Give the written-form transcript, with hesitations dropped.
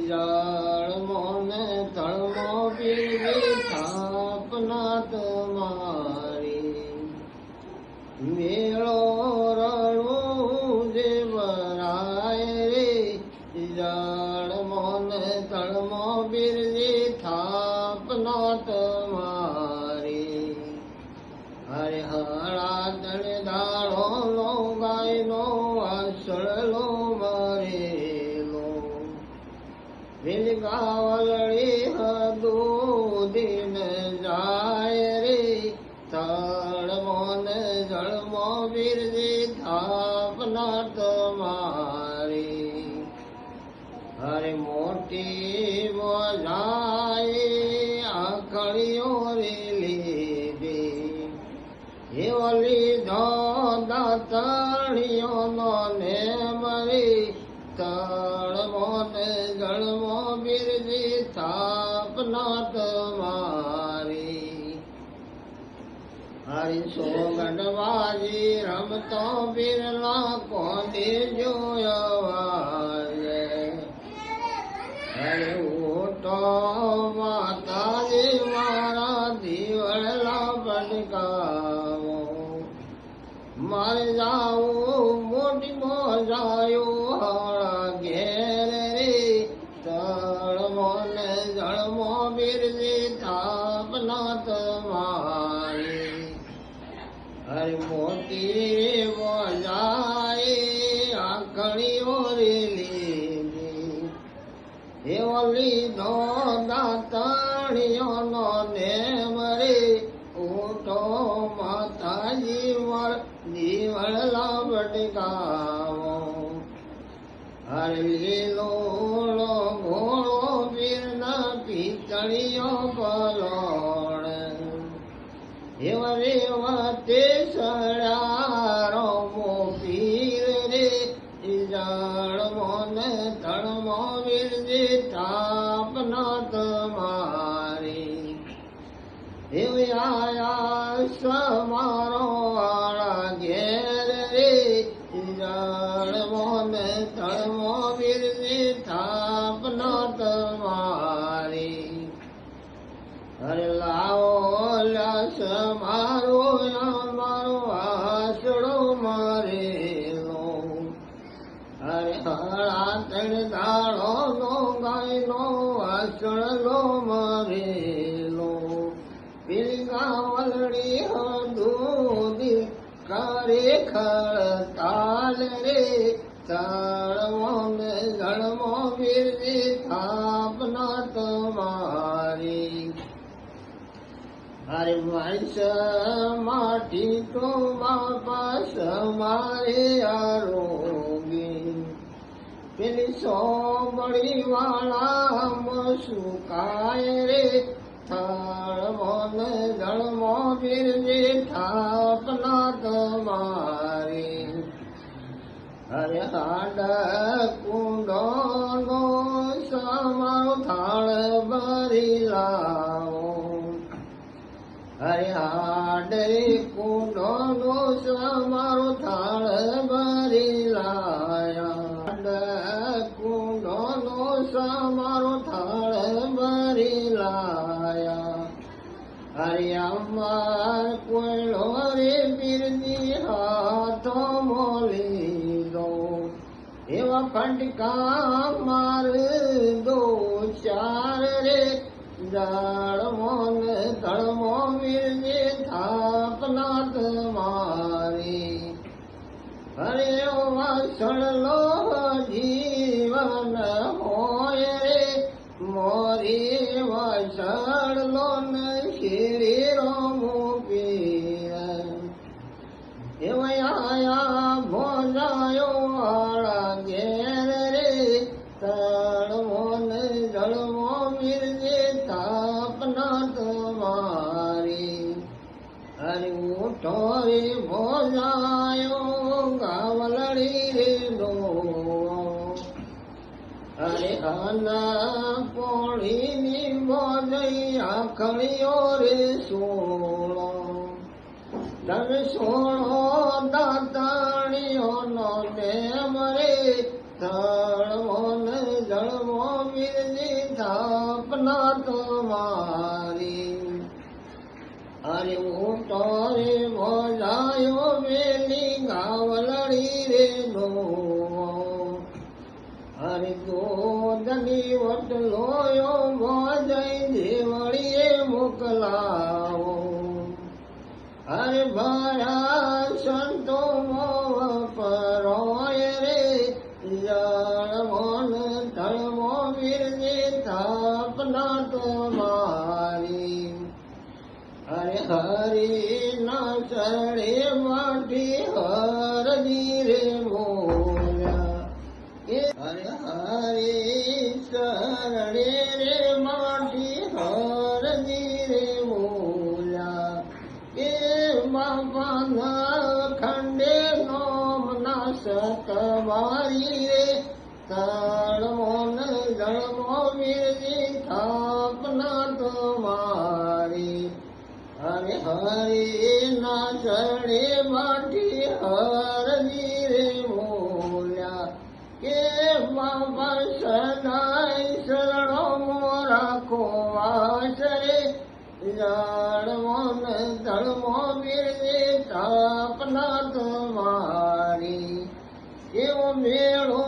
જાળમો ને તળમો પીવી સ્થાપના તમારી મેળો રણું જે ભરાય રે જાળમો ને તળમો પીવી સ્થાપના તમારી હરે હળા તળ દાળો લો ગાયનો વાસળલો મરેલો વિલગાવલડી હદૂધીન જાય રે તળમો ને જળમો બિરજી થાપના તમારી હરે મોટી મોજાય આખડીઓ રે લીધી એવો લીધો દાતણીઓ નો ને મરી તળમો ને જળમો બિરજી સ્થાપના તમારી હરિ સોગંડવાજી રમતો બિરલા કોની જોયવાજે હરે ઓટો માતાજી મારા દીવડલા પટકાવો મારે જાવું મોટી મોજાયું હળા ઘેર રે તળમો ને જળમો બિરજી સ્થાપના તમારી હરે મોટી મોજાએ આંકડીઓ રે લીધી એવો લીધો દાતણીઓનો ને મરે ઓટો માતાજી મર દીવડલા બટકાવો હરે લીલો ઘોડો પીરના પિતળીઓ પલોણ એવા રેવા તે સળારો મો પીર રે જાળમો ને તળમો બિરજી સ્થાપના તમારી એવી આયા સમારો વાળા ઘેર રે જાળમો ને તળમો બિરજી સ્થાપના તમારી હરે લાવો લાસ મારો મારો આસડો મારેલો હરે હળા તળ દાળો નો ગાયનો આસડલો મારેલો વિલગાવલડી હદૂધી કરે ખળતાલ રે તળમો ને જળમો બિરજી સ્થાપના તમારી હરે વંશ માટી તો બાપા મારે આરોગી પેલી સોબડી વાળા સુકાય રે તળમો ને જળમો બિરજી સ્થાપના તમારી હરે હાડ કુંડો નો સમારો થાળ ભરી લાવો હરે હાડે કુંડો નો સમારો થાળ ભરી લાયા હાડ કુંડો નો સમારો થાળ ભરી લાયા હરે અમાર કોયલો રે બિરજી હાથો મોલી દો એવા ફંડકા માર દો ચાર રે જાળમો ને તળમો બિરજી સ્થાપના તમારી હરે વાસળલો જીવન હોય રે મોરી વાસળલો ને શિરી રોમો પીર એવા આયા ભોજાયો વાળા ઘેર રે તળમો ને જળમો બિરજી સ્થાપના તમારી હરે ઉઠો રે ભોજાયો ગાવલડી રે નો હરે હાના પોળીની બોજઈ આખણીઓ રે સોળો તમે સોળો દાતાણીઓ નો ને મરે તળમો ને જળમો વીરજી સ્થાપના તમારી અરે હું તારે ભજાયો વેલી ગાવલડી રે નો અરે દોધની વટલોયો ભજઈ દેવળીએ મોકલાવો અરે ભયા સંતો મોવ પરોય રે જળમોન તળમો વીરજી સ્થાપના તમારી અરે હરી ના ચરણે માટી હરજી રે બોલ્યા અરે હરી ચરણે રે માટી હરજી રે બોલ્યા એ બાપાના ખંડે નોમના સતવારી રે તળમો ને જળમો વીરજી સ્થાપના તમારી અરે હરી ના ચરણે માટી હરજી રે બોલ્યા કે બાબા સદાય શરણો રાખો વાસરે જળમો ને ધળમો વીરજી સ્થાપના તમારી એવો મેળો